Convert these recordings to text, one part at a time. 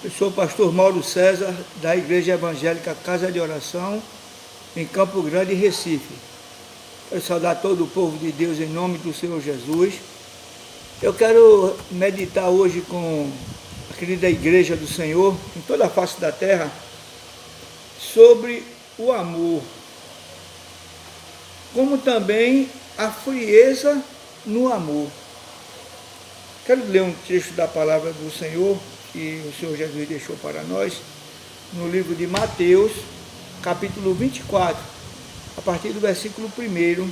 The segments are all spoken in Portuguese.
Eu sou o pastor Mauro César, da Igreja Evangélica Casa de Oração, em Campo Grande, Recife. Quero saudar todo o povo de Deus em nome do Senhor Jesus. Eu quero meditar hoje com a querida Igreja do Senhor, em toda a face da terra, sobre o amor, como também a frieza no amor. Quero ler um trecho da palavra do Senhor, que o Senhor Jesus deixou para nós, no livro de Mateus, capítulo 24, a partir do versículo 1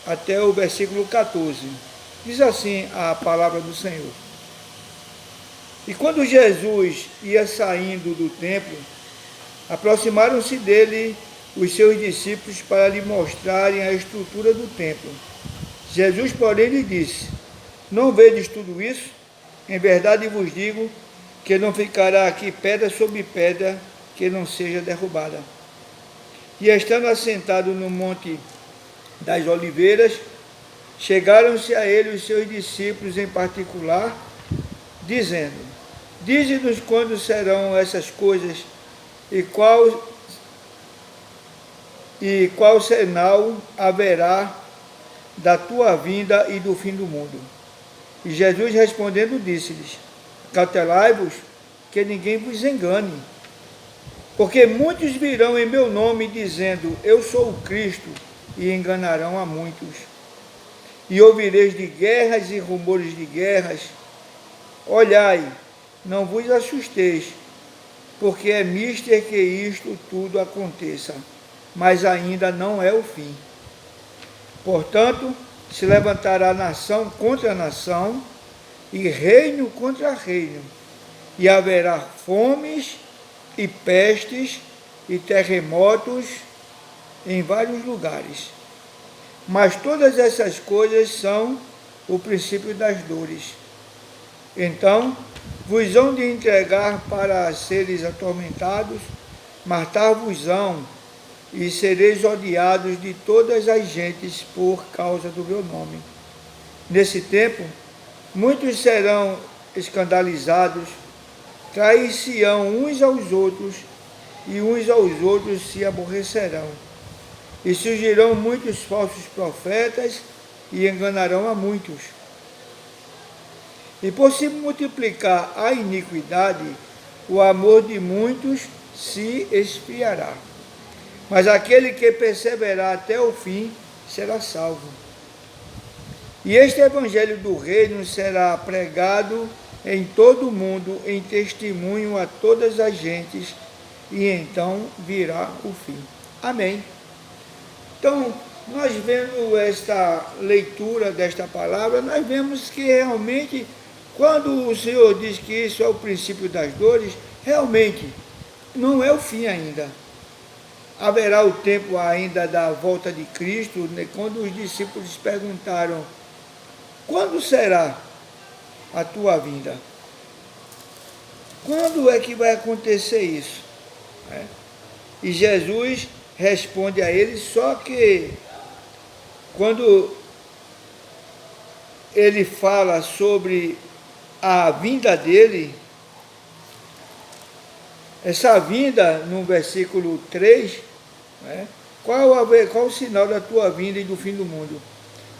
até o versículo 14. Diz assim a palavra do Senhor. E quando Jesus ia saindo do templo, aproximaram-se dele os seus discípulos para lhe mostrarem a estrutura do templo. Jesus, porém, lhe disse: não vedes tudo isso? Em verdade vos digo que não ficará aqui pedra sobre pedra que não seja derrubada. E estando assentado no monte das oliveiras, chegaram-se a ele os seus discípulos em particular, dizendo: dize-nos quando serão essas coisas e qual sinal haverá da tua vinda e do fim do mundo. E Jesus respondendo disse-lhes: cautelai-vos que ninguém vos engane, porque muitos virão em meu nome dizendo: eu sou o Cristo, e enganarão a muitos. E ouvireis de guerras e rumores de guerras. Olhai, não vos assusteis, porque é mister que isto tudo aconteça, mas ainda não é o fim. Portanto, se levantará nação contra nação, e reino contra reino, e haverá fomes e pestes e terremotos em vários lugares. Mas todas essas coisas são o princípio das dores. Então vos hão de entregar para seres atormentados, matar-vos-ão, e sereis odiados de todas as gentes por causa do meu nome. Nesse tempo, muitos serão escandalizados, trair-se-ão uns aos outros, e uns aos outros se aborrecerão. E surgirão muitos falsos profetas, e enganarão a muitos. E por se multiplicar a iniquidade, o amor de muitos se esfriará. Mas aquele que perseverar até o fim será salvo. E este evangelho do reino será pregado em todo o mundo, em testemunho a todas as gentes, e então virá o fim. Amém. Então, nós vendo esta leitura desta palavra, nós vemos que realmente, quando o Senhor diz que isso é o princípio das dores, realmente não é o fim ainda. Haverá o tempo ainda da volta de Cristo, né? Quando os discípulos perguntaram: quando será a tua vinda? Quando é que vai acontecer isso? E Jesus responde a eles, só que quando ele fala sobre a vinda dele, essa vinda, no versículo 3, qual o sinal da tua vinda e do fim do mundo?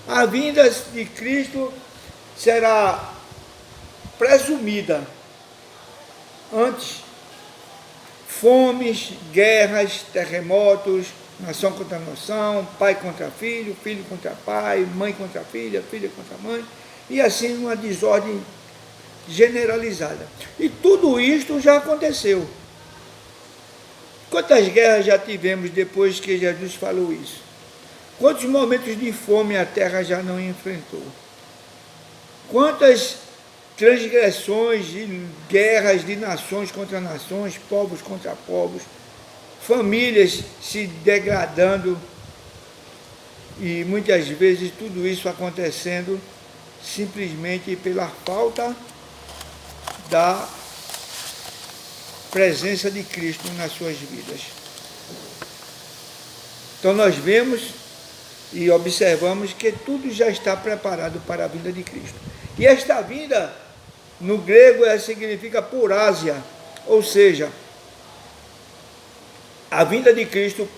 A vinda de Cristo será presumida antes. Fomes, guerras, terremotos, nação contra nação, pai contra filho, filho contra pai, mãe contra filha, filha contra mãe, e assim uma desordem generalizada. E tudo isto já aconteceu. Quantas guerras já tivemos depois que Jesus falou isso? Quantos momentos de fome a terra já não enfrentou? Quantas transgressões e guerras de nações contra nações, povos contra povos, famílias se degradando, e muitas vezes tudo isso acontecendo simplesmente pela falta da presença de Cristo nas suas vidas. Então nós vemos e observamos que tudo já está preparado para a vinda de Cristo. E esta vinda No grego ela significa porásia, ou seja, a vinda de Cristo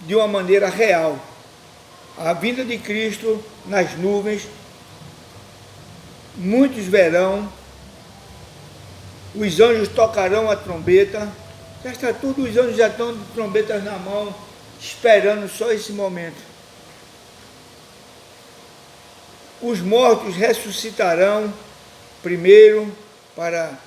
de uma maneira real. A vinda de Cristo nas nuvens, muitos verão, os anjos tocarão a trombeta, já está tudo, os anjos já estão de trombetas na mão, esperando só esse momento. Os mortos ressuscitarão primeiro para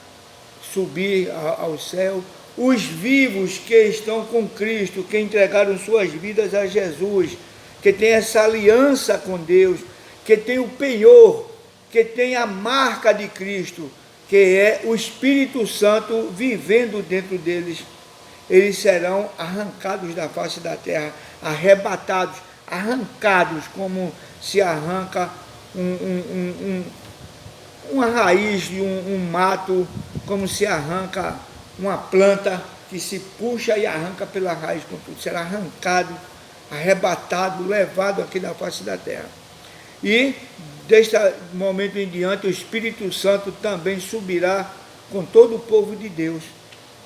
subir ao céu. Os vivos que estão com Cristo, que entregaram suas vidas a Jesus, que tem essa aliança com Deus, que tem o penhor, que tem a marca de Cristo, que é o Espírito Santo vivendo dentro deles, eles serão arrancados da face da terra, arrebatados, arrancados, como se arranca uma raiz de um mato, como se arranca uma planta que se puxa e arranca pela raiz, será arrancado, arrebatado, levado aqui da face da terra. E deste momento em diante o Espírito Santo também subirá com todo o povo de Deus,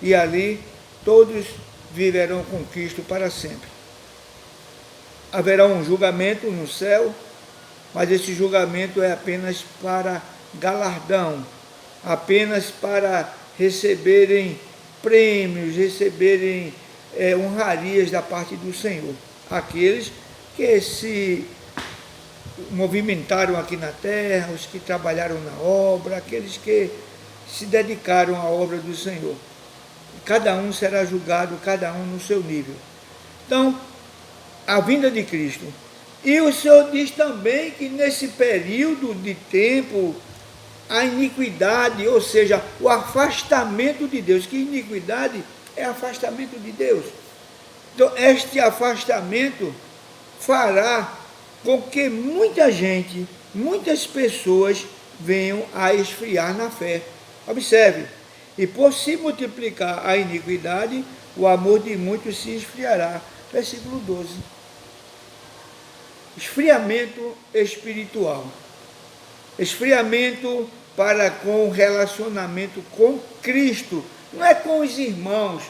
e ali todos viverão com Cristo para sempre. Haverá um julgamento no céu, mas esse julgamento é apenas para galardão, apenas para receberem prêmios, receberem honrarias da parte do Senhor. Aqueles que se movimentaram aqui na terra, os que trabalharam na obra, aqueles que se dedicaram à obra do Senhor. Cada um será julgado, cada um no seu nível. Então, a vinda de Cristo. E o Senhor diz também que nesse período de tempo, a iniquidade, ou seja, o afastamento de Deus, que iniquidade é afastamento de Deus. Então, este afastamento fará com que muita gente, muitas pessoas venham a esfriar na fé. Observe, e por se multiplicar a iniquidade, o amor de muitos se esfriará. Versículo 12. Esfriamento espiritual. Esfriamento para com o relacionamento com Cristo. Não é com os irmãos,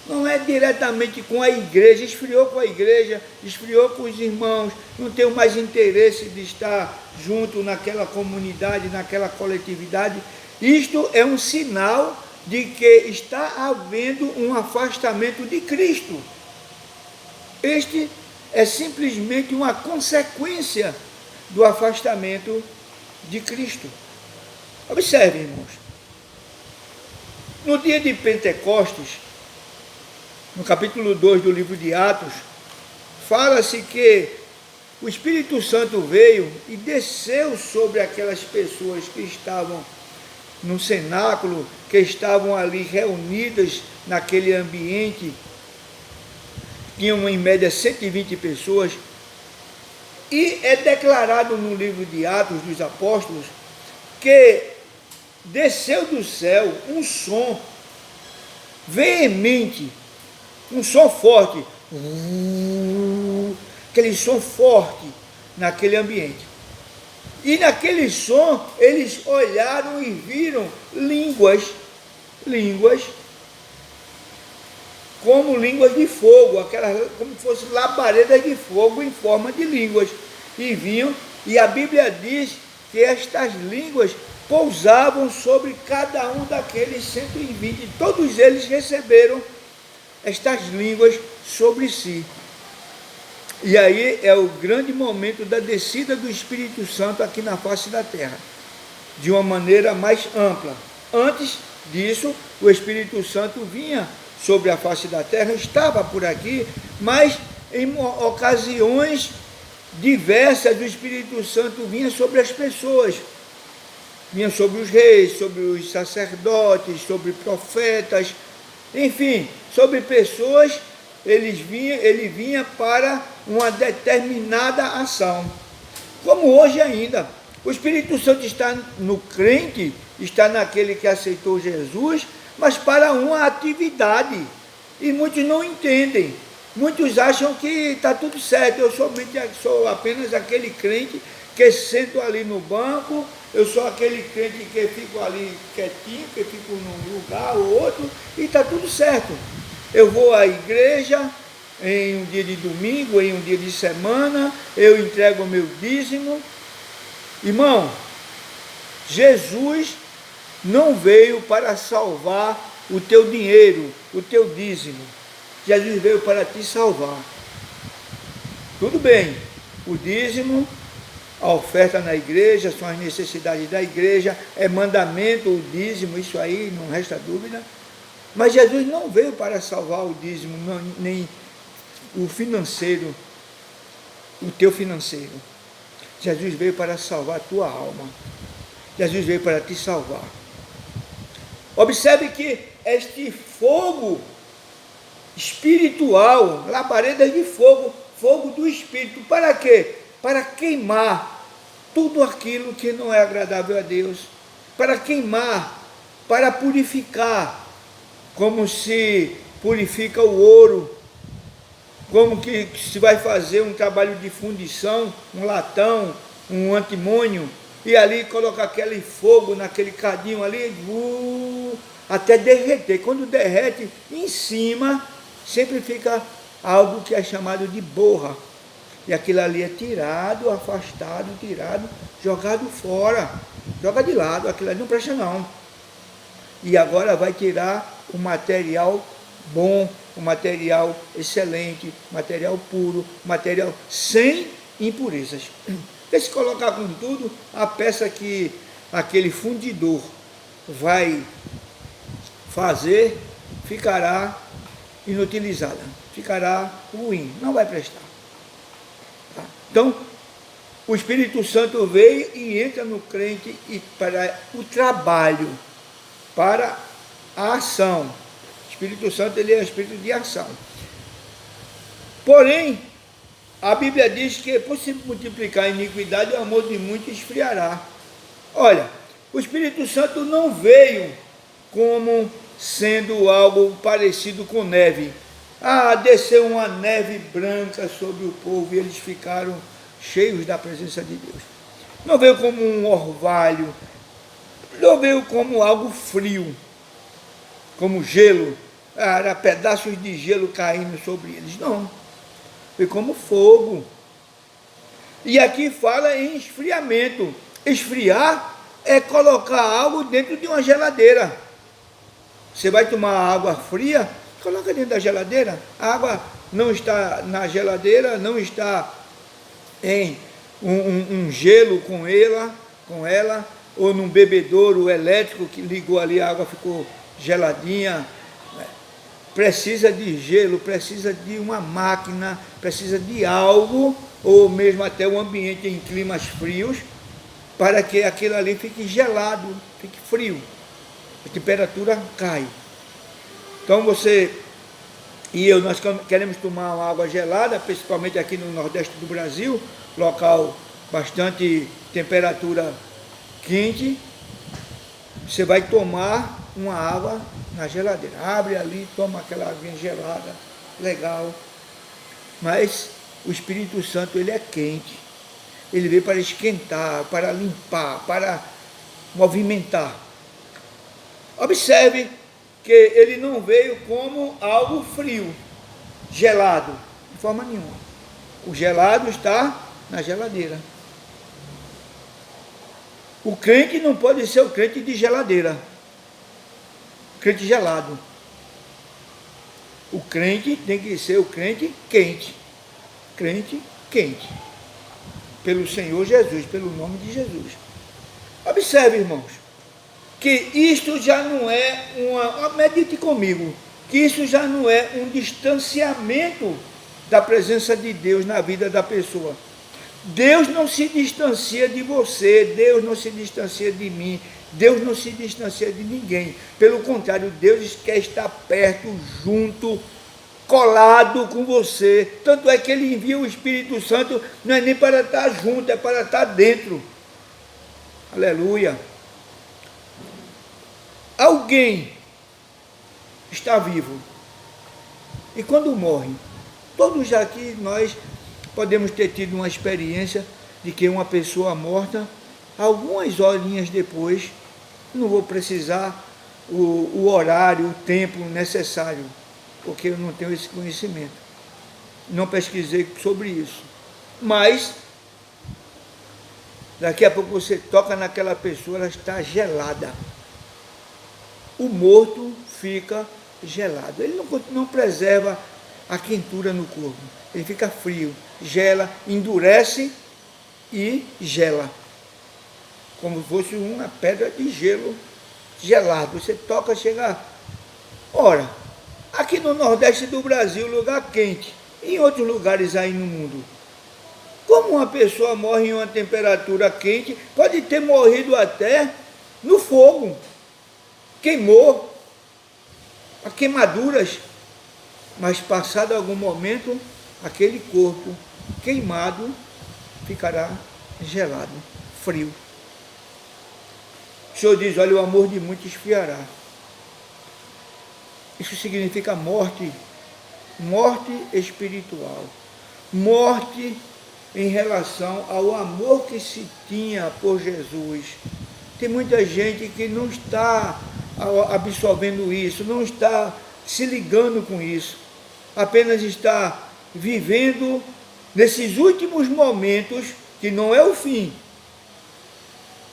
não é diretamente com a igreja. Esfriou com a igreja, esfriou com os irmãos, não tenho mais interesse de estar junto naquela comunidade, naquela coletividade. Isto é um sinal de que está havendo um afastamento de Cristo. Este é simplesmente uma consequência do afastamento de Cristo. Observe, irmãos. No dia de Pentecostes, no capítulo 2 do livro de Atos, fala-se que o Espírito Santo veio e desceu sobre aquelas pessoas que estavam no cenáculo, que estavam ali reunidas naquele ambiente. Tinham em média 120 pessoas, e é declarado no livro de Atos dos Apóstolos que desceu do céu um som veemente, um som forte, aquele som forte naquele ambiente. E naquele som eles olharam e viram línguas como línguas de fogo, como se fossem labaredas de fogo em forma de línguas. E vinham, e a Bíblia diz que estas línguas pousavam sobre cada um daqueles 120. Todos eles receberam estas línguas sobre si. E aí é o grande momento da descida do Espírito Santo aqui na face da terra, de uma maneira mais ampla. Antes disso, o Espírito Santo vinha sobre a face da terra, estava por aqui, mas em ocasiões diversas o Espírito Santo vinha sobre as pessoas, vinha sobre os reis, sobre os sacerdotes, sobre profetas, enfim, sobre pessoas. Ele vinha para uma determinada ação, como hoje ainda. O Espírito Santo está no crente, está naquele que aceitou Jesus, mas para uma atividade, e muitos não entendem. Muitos acham que está tudo certo, eu sou apenas aquele crente que sento ali no banco Eu sou aquele crente que fico ali quietinho, que fico num lugar ou outro, e está tudo certo. Eu vou à igreja em um dia de domingo, em um dia de semana, eu entrego o meu dízimo. Irmão, Jesus não veio para salvar o teu dinheiro, o teu dízimo. Jesus veio para te salvar. Tudo bem, o dízimo, a oferta na igreja, são as necessidades da igreja, é mandamento o dízimo, isso aí não resta dúvida. Mas Jesus não veio para salvar o dízimo, nem o financeiro, o teu financeiro. Jesus veio para salvar a tua alma. Jesus veio para te salvar. Observe que este fogo espiritual, labaredas de fogo, fogo do Espírito, para quê? Para queimar tudo aquilo que não é agradável a Deus, para queimar, para purificar, como se purifica o ouro, como que se vai fazer um trabalho de fundição, um latão, um antimônio, e ali coloca aquele fogo naquele cadinho ali, até derreter. Quando derrete, em cima, sempre fica algo que é chamado de borra. E aquilo ali é tirado, afastado, tirado, jogado fora. Joga de lado, aquilo ali não presta não. E agora vai tirar o material bom, o material excelente, material puro, material sem impurezas. Porque se colocar com tudo, a peça que aquele fundidor vai fazer ficará inutilizada, ficará ruim, não vai prestar. Tá? Então, o Espírito Santo veio e entra no crente e para o trabalho, para a ação. O Espírito Santo, ele é o Espírito de ação. Porém, a Bíblia diz que por se multiplicar a iniquidade, o amor de muitos esfriará. Olha, o Espírito Santo não veio como sendo algo parecido com neve. Desceu uma neve branca sobre o povo e eles ficaram cheios da presença de Deus. Não veio como um orvalho, não veio como algo frio, como gelo, era pedaços de gelo caindo sobre eles, não. Veio como fogo. E aqui fala em esfriamento. Esfriar é colocar algo dentro de uma geladeira. Você vai tomar água fria, coloca dentro da geladeira. A água não está na geladeira, não está em um gelo com ela, ou num bebedouro elétrico que ligou ali, a água ficou geladinha. Precisa de gelo, precisa de uma máquina, precisa de algo, ou mesmo até o ambiente em climas frios, para que aquilo ali fique gelado, fique frio. A temperatura cai. Então você e eu, nós queremos tomar uma água gelada, principalmente aqui no Nordeste do Brasil, local bastante temperatura quente. Você vai tomar uma água na geladeira. Abre ali, toma aquela água gelada, legal. Mas o Espírito Santo, ele é quente. Ele veio para esquentar, para limpar, para movimentar. Observe que ele não veio como algo frio, gelado, de forma nenhuma. O gelado está na geladeira. O crente não pode ser o crente de geladeira, crente gelado. O crente tem que ser o crente quente, pelo Senhor Jesus, pelo nome de Jesus. Observe, irmãos, que isto já não é medite comigo, que isso já não é um distanciamento da presença de Deus na vida da pessoa. Deus não se distancia de você, Deus não se distancia de mim, Deus não se distancia de ninguém. Pelo contrário, Deus quer estar perto, junto, colado com você. Tanto é que Ele envia o Espírito Santo, não é nem para estar junto, é para estar dentro. Aleluia. Alguém está vivo, e quando morre, todos aqui nós podemos ter tido uma experiência de que uma pessoa morta algumas horinhas depois, não vou precisar o horário, o tempo necessário, porque eu não tenho esse conhecimento. Não pesquisei sobre isso. Mas, daqui a pouco você toca naquela pessoa, ela está gelada. O morto fica gelado. Ele não preserva a quentura no corpo. Ele fica frio, gela, endurece e gela. Como se fosse uma pedra de gelo gelado. Você toca, chega... Ora, aqui no Nordeste do Brasil, lugar quente, em outros lugares aí no mundo, como uma pessoa morre em uma temperatura quente, pode ter morrido até no fogo, queimou, a queimaduras, mas passado algum momento, aquele corpo queimado ficará gelado, frio. O Senhor diz, olha, o amor de muitos esfriará. Isso significa morte, morte espiritual, morte em relação ao amor que se tinha por Jesus. Tem muita gente que não está absorvendo isso, não está se ligando com isso, apenas está vivendo nesses últimos momentos, que não é o fim,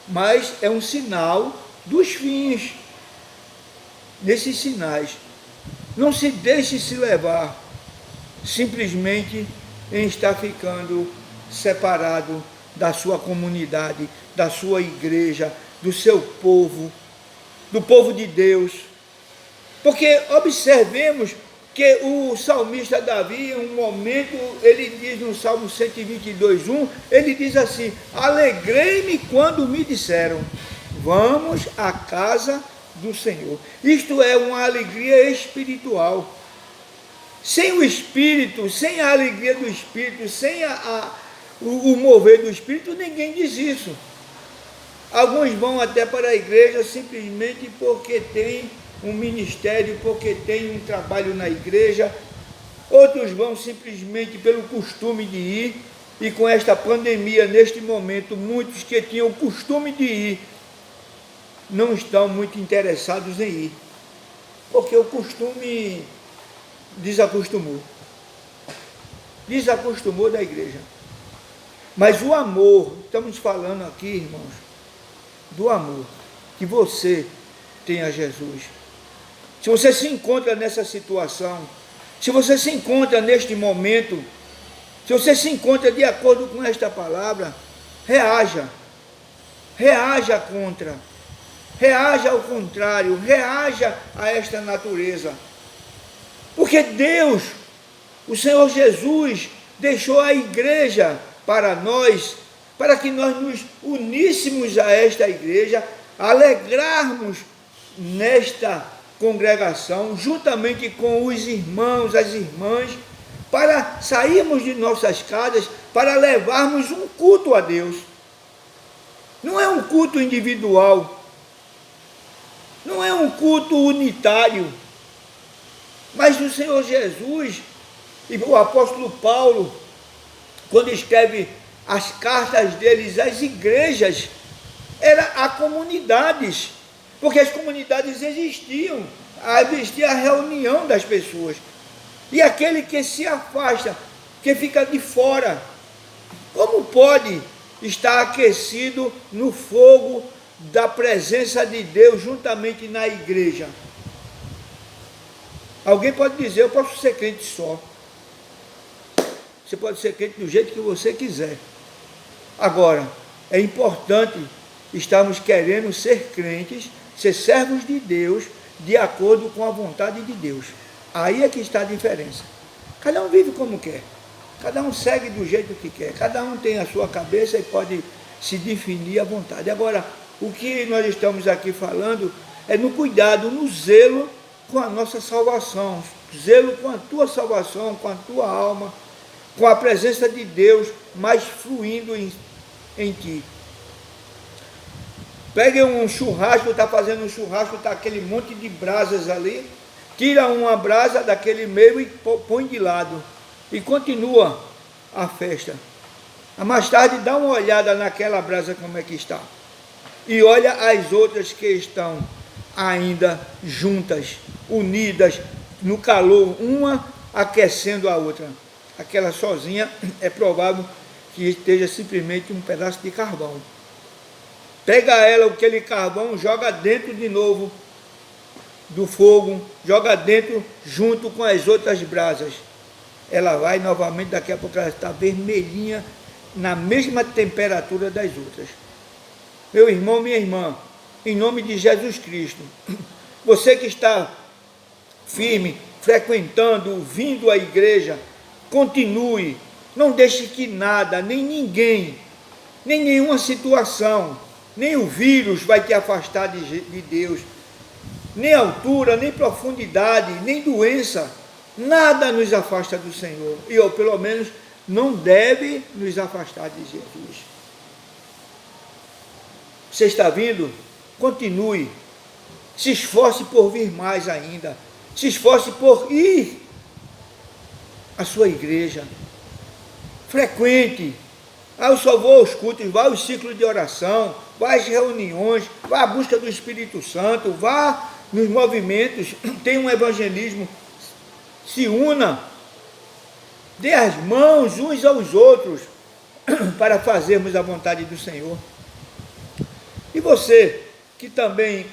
mas é um sinal dos fins. Nesses sinais, não se deixe se levar simplesmente em estar ficando separado da sua comunidade, da sua igreja, do seu povo, do povo de Deus. Porque observemos que o salmista Davi, em um momento, ele diz no Salmo 122:1, ele diz assim, alegrei-me quando me disseram, vamos à casa do Senhor. Isto é uma alegria espiritual. Sem o Espírito, sem a alegria do Espírito, sem o mover do Espírito, ninguém diz isso. Alguns vão até para a igreja simplesmente porque tem um ministério, porque tem um trabalho na igreja. Outros vão simplesmente pelo costume de ir, e com esta pandemia, neste momento, muitos que tinham o costume de ir, não estão muito interessados em ir, porque o costume desacostumou da igreja. Mas o amor, estamos falando aqui, irmãos, do amor que você tem a Jesus. Se você se encontra nessa situação, se você se encontra neste momento, se você se encontra de acordo com esta palavra, reaja contra, reaja ao contrário, reaja a esta natureza. Porque Deus, o Senhor Jesus, deixou a igreja para nós, para que nós nos uníssemos a esta igreja, alegrarmos nesta congregação, juntamente com os irmãos, as irmãs, para sairmos de nossas casas, para levarmos um culto a Deus. Não é um culto individual, não é um culto unitário, mas o Senhor Jesus e o apóstolo Paulo, quando escreve as cartas deles às igrejas, era a comunidades, porque as comunidades existia a reunião das pessoas, e aquele que se afasta, que fica de fora, como pode estar aquecido no fogo da presença de Deus juntamente na igreja? Alguém pode dizer, eu posso ser crente só. Você pode ser crente do jeito que você quiser. Agora, é importante estarmos querendo ser crentes, ser servos de Deus, de acordo com a vontade de Deus. Aí é que está a diferença. Cada um vive como quer. Cada um segue do jeito que quer. Cada um tem a sua cabeça e pode se definir à vontade. Agora, o que nós estamos aqui falando é no cuidado, no zelo com a nossa salvação, zelo com a tua salvação, com a tua alma, com a presença de Deus mais fluindo em ti. Pegue um churrasco, está fazendo um churrasco, está aquele monte de brasas ali, tira uma brasa daquele meio e põe de lado, e continua a festa. Mais tarde, dá uma olhada naquela brasa como é que está. E olha as outras que estão ainda juntas, unidas, no calor, uma aquecendo a outra. Aquela sozinha é provável que esteja simplesmente um pedaço de carvão. Pega ela, aquele carvão, joga dentro de novo do fogo, joga dentro junto com as outras brasas. Ela vai novamente, daqui a pouco ela está vermelhinha, na mesma temperatura das outras. Meu irmão, minha irmã, em nome de Jesus Cristo, você que está firme, frequentando, vindo à igreja, continue, não deixe que nada, nem ninguém, nem nenhuma situação, nem o vírus vai te afastar de Deus, nem altura, nem profundidade, nem doença, nada nos afasta do Senhor, e ou pelo menos não deve nos afastar de Jesus. Você está vindo? Continue, se esforce por vir mais ainda, se esforce por ir à sua igreja, frequente. Eu só vou aos cultos, vá aos ciclos de oração, vá às reuniões, vá à busca do Espírito Santo, vá nos movimentos, tem um evangelismo, se una, dê as mãos uns aos outros para fazermos a vontade do Senhor. E você que também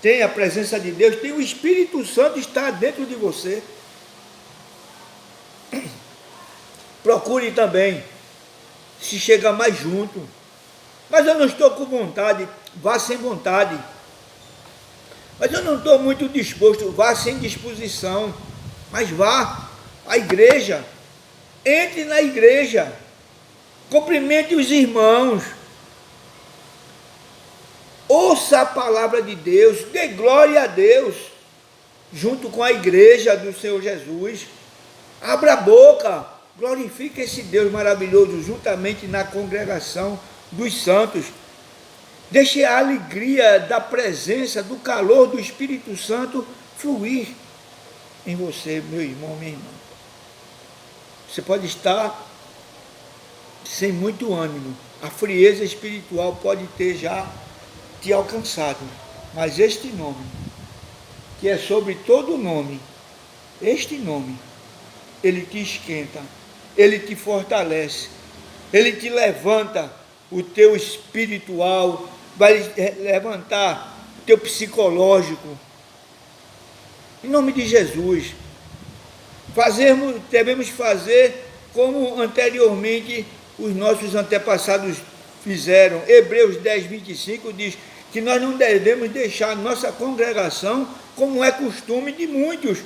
tem a presença de Deus, tem o Espírito Santo está dentro de você. Procure também se chegar mais junto. Mas eu não estou com vontade, vá sem vontade. Mas eu não estou muito disposto, vá sem disposição. Mas vá à igreja, entre na igreja, cumprimente os irmãos, ouça a palavra de Deus, dê glória a Deus, junto com a igreja do Senhor Jesus. Abra a boca, glorifique esse Deus maravilhoso, juntamente na congregação dos santos. Deixe a alegria da presença, do calor do Espírito Santo fluir em você, meu irmão, minha irmã. Você pode estar sem muito ânimo, a frieza espiritual pode ter já te alcançado, mas este nome, que é sobre todo nome, este nome, ele te esquenta, ele te fortalece, ele te levanta o teu espiritual, vai levantar o teu psicológico. Em nome de Jesus, devemos fazer como anteriormente os nossos antepassados fizeram. Hebreus 10, 25 diz que nós não devemos deixar nossa congregação como é costume de muitos.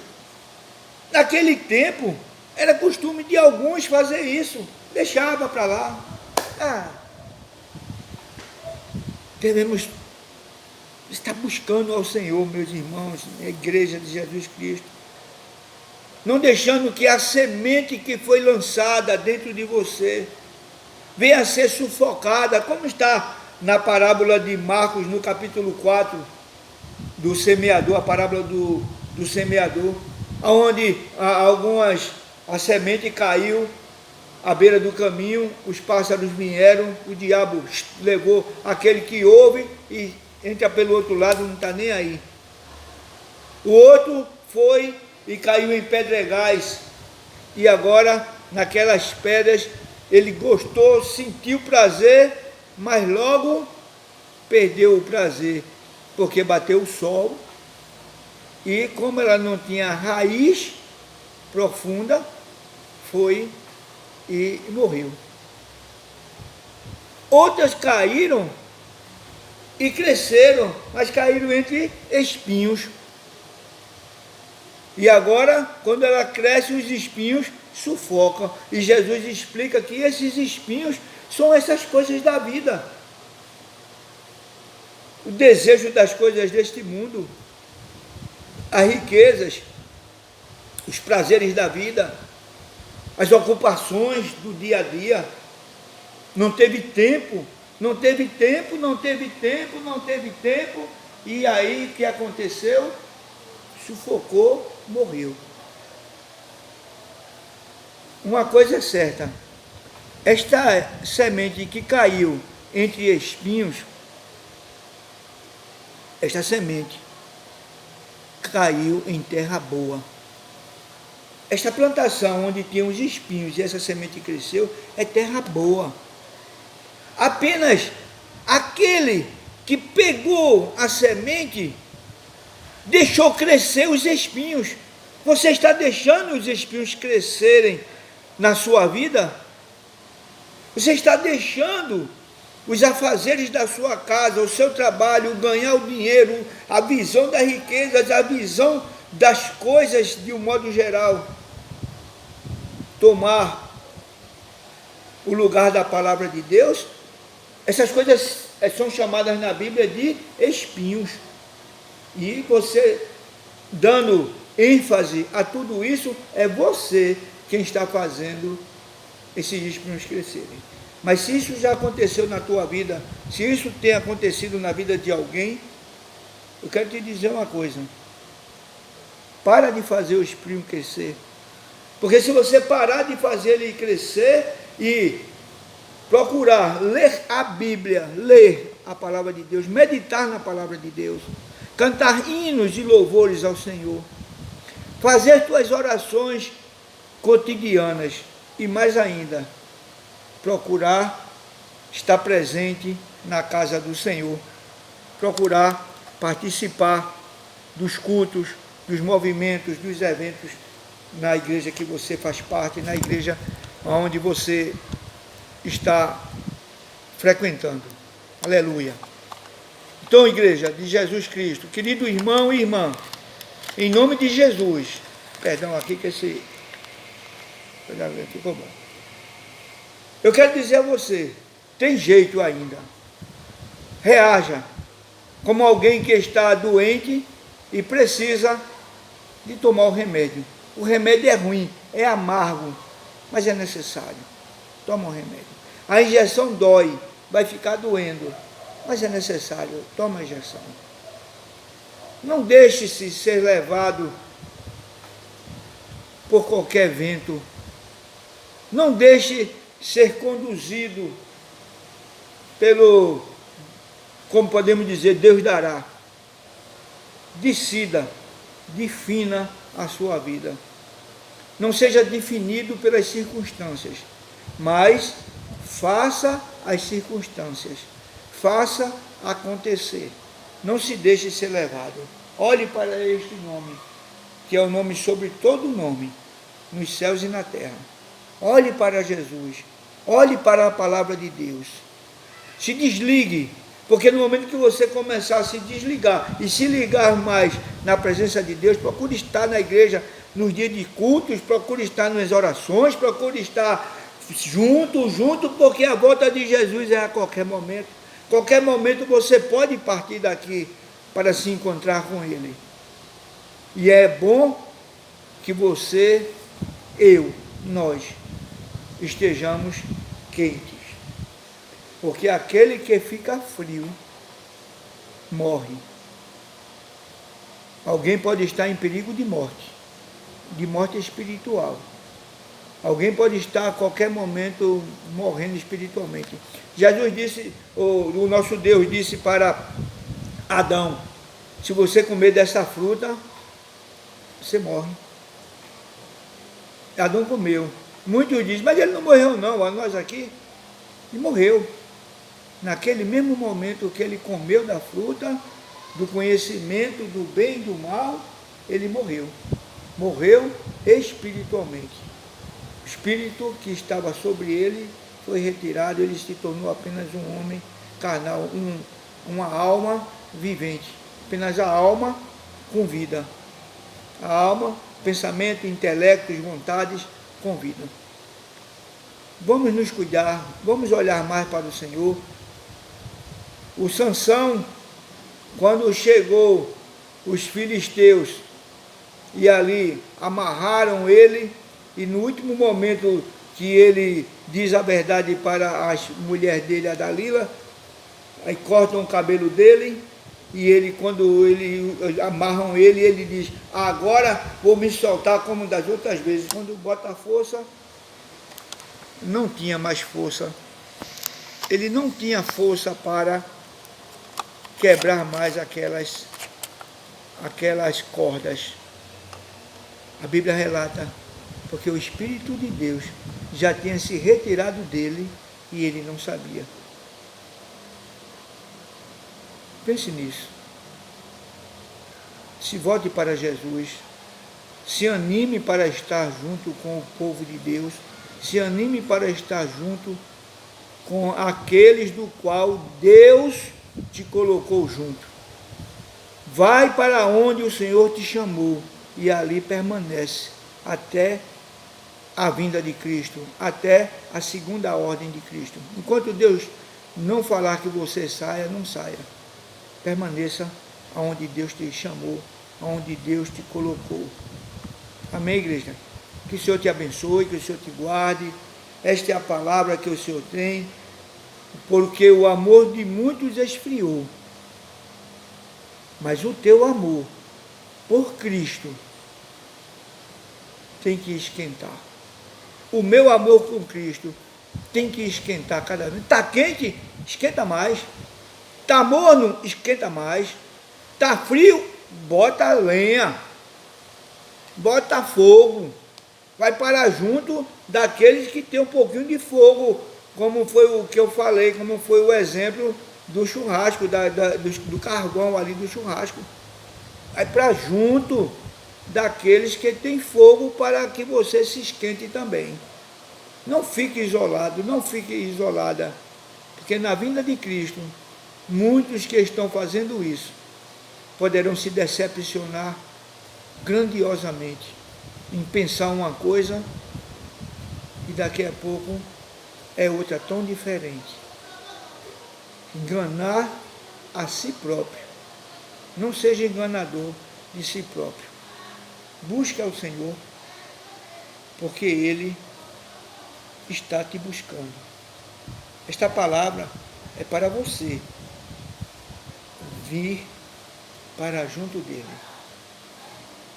Naquele tempo, era costume de alguns fazer isso, deixava para lá. Devemos estar buscando ao Senhor, meus irmãos, a igreja de Jesus Cristo, não deixando que a semente que foi lançada dentro de você venha a ser sufocada, como está na parábola de Marcos, no capítulo 4, do semeador, a parábola do semeador, onde a semente caiu à beira do caminho, os pássaros vieram, o diabo levou aquele que ouve e entra pelo outro lado, não está nem aí. O outro foi e caiu em pedregais, e agora naquelas pedras ele gostou, sentiu prazer, mas logo perdeu o prazer, porque bateu o sol, e como ela não tinha raiz profunda, foi e morreu. Outras caíram e cresceram, mas caíram entre espinhos. E agora, quando ela cresce, os espinhos sufocam. E Jesus explica que esses espinhos são essas coisas da vida. O desejo das coisas deste mundo, as riquezas, os prazeres da vida, as ocupações do dia a dia. Não teve tempo, e aí o que aconteceu? Sufocou, morreu. Uma coisa é certa, Esta semente que caiu entre espinhos, esta semente caiu em terra boa. Esta plantação onde tinha os espinhos e essa semente cresceu é terra boa. Apenas aquele que pegou a semente deixou crescer os espinhos. Você está deixando os espinhos crescerem na sua vida? Você está deixando os afazeres da sua casa, o seu trabalho, ganhar o dinheiro, a visão das riquezas, a visão das coisas de um modo geral, tomar o lugar da palavra de Deus? Essas coisas são chamadas na Bíblia de espinhos. E você, dando ênfase a tudo isso, é você quem está fazendo esses espinhos crescerem. Mas se isso já aconteceu na tua vida, se isso tem acontecido na vida de alguém, eu quero te dizer uma coisa: para de fazer o espinho crescer. Porque se você parar de fazer ele crescer e procurar ler a Bíblia, ler a palavra de Deus, meditar na palavra de Deus, cantar hinos de louvores ao Senhor, fazer tuas orações cotidianas e mais ainda, procurar estar presente na casa do Senhor, procurar participar dos cultos, dos movimentos, dos eventos na igreja que você faz parte, na igreja onde você está frequentando. Aleluia. Então, igreja de Jesus Cristo, querido irmão e irmã, em nome de Jesus, perdão aqui que esse... ficou bom. Eu quero dizer a você, tem jeito ainda. Reaja como alguém que está doente e precisa de tomar o remédio. O remédio é ruim, é amargo, mas é necessário. Toma o remédio. A injeção dói, vai ficar doendo, mas é necessário. Toma a injeção. Não deixe-se ser levado por qualquer vento. Não deixe ser conduzido pelo, como podemos dizer, Deus dará. Decida, defina a sua vida. Não seja definido pelas circunstâncias, mas faça as circunstâncias, faça acontecer. Não se deixe ser levado. Olhe para este nome, que é o nome sobre todo nome, nos céus e na terra. Olhe para Jesus, olhe para a palavra de Deus. Se desligue, porque no momento que você começar a se desligar e se ligar mais na presença de Deus, procure estar na igreja nos dias de cultos, procure estar nas orações, procure estar junto, porque a volta de Jesus é a qualquer momento. Qualquer momento você pode partir daqui para se encontrar com Ele. E é bom que você, nós, estejamos quentes. Porque aquele que fica frio, morre. Alguém pode estar em perigo de morte espiritual. Alguém pode estar a qualquer momento morrendo espiritualmente. Jesus disse, o nosso Deus disse para Adão: se você comer dessa fruta, você morre. Adão comeu. Muitos dizem, mas ele não morreu não, nós aqui. Ele morreu. Naquele mesmo momento que ele comeu da fruta, do conhecimento do bem e do mal, ele morreu. Morreu espiritualmente. O espírito que estava sobre ele foi retirado, ele se tornou apenas um homem carnal, uma alma vivente. Apenas a alma com vida. A alma, pensamento, intelectos, vontades com vida. Vamos nos cuidar, vamos olhar mais para o Senhor. O Sansão, quando chegou os filisteus e ali amarraram ele, e no último momento que ele diz a verdade para a mulher dele, a Dalila, aí cortam o cabelo dele, e ele, quando amarram ele, ele diz, agora vou me soltar como das outras vezes. Quando bota a força, não tinha mais força. Ele não tinha força para quebrar mais aquelas cordas. A Bíblia relata, porque o Espírito de Deus já tinha se retirado dele e ele não sabia. Pense nisso. Se volte para Jesus. Se anime para estar junto com o povo de Deus. Se anime para estar junto com aqueles do qual Deus te colocou junto. Vai para onde o Senhor te chamou e ali permanece até a vinda de Cristo, até a segunda ordem de Cristo. Enquanto Deus não falar que você saia, não saia. Permaneça aonde Deus te chamou, aonde Deus te colocou. Amém, igreja? Que o Senhor te abençoe, que o Senhor te guarde. Esta é a palavra que o Senhor tem, porque o amor de muitos esfriou, mas o teu amor por Cristo tem que esquentar. O meu amor com Cristo tem que esquentar cada vez. Está quente? Esquenta mais. Está morno? Esquenta mais. Está frio? Bota lenha. Bota fogo. Vai para junto daqueles que tem um pouquinho de fogo, como foi o que eu falei, como foi o exemplo do churrasco, do carvão ali do churrasco. Vai para junto daqueles que têm fogo para que você se esquente também. Não fique isolado, não fique isolada, porque na vinda de Cristo, muitos que estão fazendo isso poderão se decepcionar grandiosamente em pensar uma coisa e daqui a pouco é outra tão diferente. Enganar a si próprio. Não seja enganador de si próprio. Busque ao Senhor, porque Ele está te buscando. Esta palavra é para você vir para junto dele.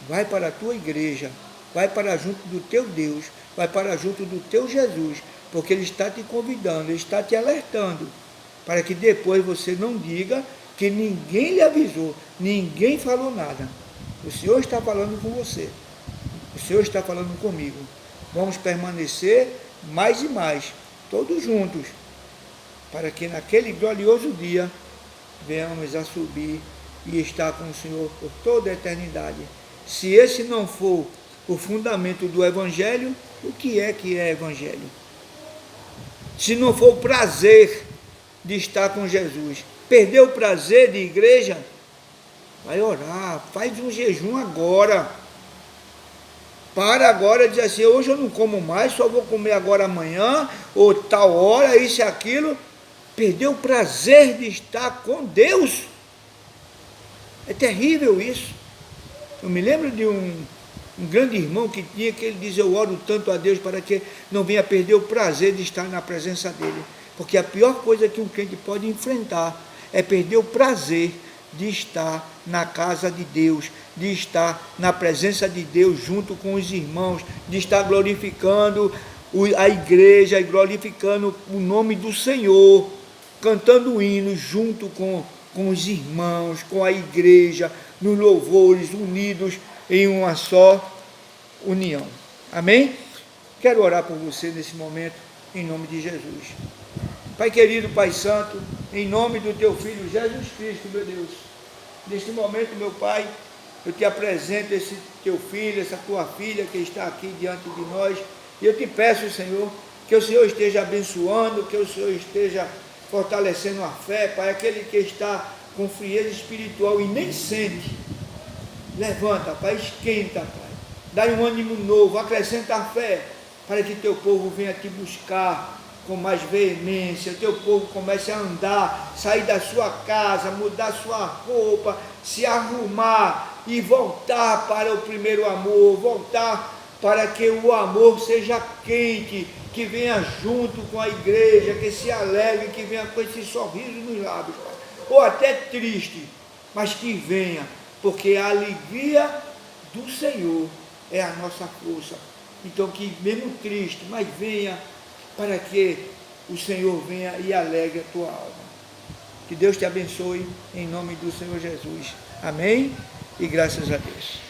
Vai para a tua igreja, vai para junto do teu Deus, vai para junto do teu Jesus, porque Ele está te convidando, Ele está te alertando, para que depois você não diga que ninguém lhe avisou, ninguém falou nada. O Senhor está falando com você, o Senhor está falando comigo. Vamos permanecer mais e mais, todos juntos, para que naquele glorioso dia venhamos a subir e estar com o Senhor por toda a eternidade. Se esse não for o fundamento do Evangelho, o que é Evangelho? Se não for o prazer de estar com Jesus, perdeu o prazer de igreja, vai orar, faz um jejum agora. Para agora dizer assim, hoje eu não como mais, só vou comer agora amanhã, ou tal hora, isso e aquilo. Perdeu o prazer de estar com Deus. É terrível isso. Eu me lembro de um grande irmão que ele dizia, eu oro tanto a Deus para que não venha perder o prazer de estar na presença dele. Porque a pior coisa que um crente pode enfrentar é perder o prazer de estar na casa de Deus, de estar na presença de Deus junto com os irmãos, de estar glorificando a igreja e glorificando o nome do Senhor, cantando hinos junto com os irmãos, com a igreja, nos louvores, unidos em uma só união. Amém? Quero orar por você nesse momento, em nome de Jesus. Pai querido, Pai santo, em nome do teu Filho Jesus Cristo, meu Deus, neste momento, meu Pai, eu te apresento esse teu filho, essa tua filha que está aqui diante de nós, e eu te peço, Senhor, que o Senhor esteja abençoando, que o Senhor esteja fortalecendo a fé, Pai, aquele que está com frieza espiritual e nem sente, levanta, Pai, esquenta, Pai, dá um ânimo novo, acrescenta a fé, para que teu povo venha te buscar com mais veemência, teu povo comece a andar, sair da sua casa, mudar sua roupa, se arrumar e voltar para o primeiro amor, voltar para que o amor seja quente, que venha junto com a igreja, que se alegre, que venha com esse sorriso nos lábios, Pai. Ou até triste, mas que venha, porque a alegria do Senhor é a nossa força. Então que mesmo triste, mas venha para que o Senhor venha e alegre a tua alma. Que Deus te abençoe em nome do Senhor Jesus. Amém? E graças a Deus.